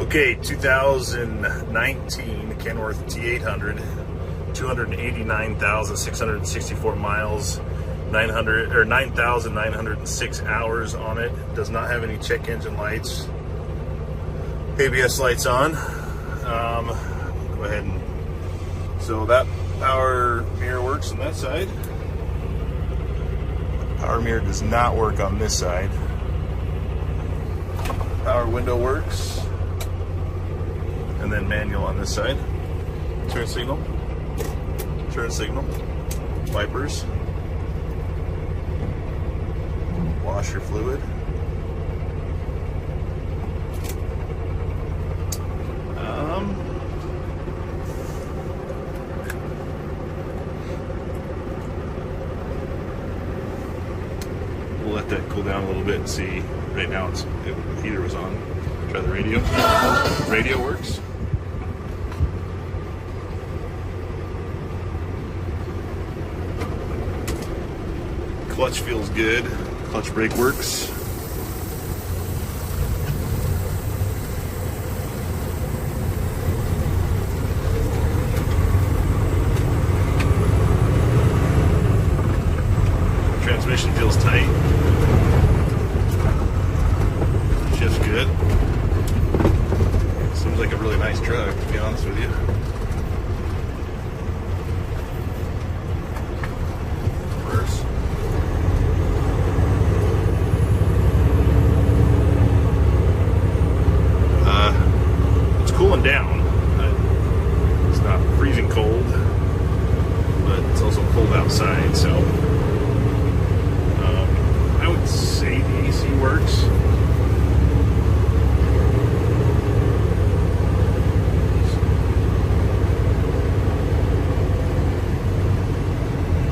Okay, 2019 Kenworth T800, 289,664 miles, 9,906 hours on it. Does not have any check engine lights. ABS lights on. Go ahead and so that power mirror works on that side. Power mirror does not work on this side. Power window works. And then manual on this side. Turn signal, wipers, washer fluid, we'll let that cool down a little bit and see. Right now the heater was on. Try the radio. Radio works. Clutch feels good. Clutch brake works. Transmission feels tight. Shifts good. Seems like a really nice truck, to be honest with you.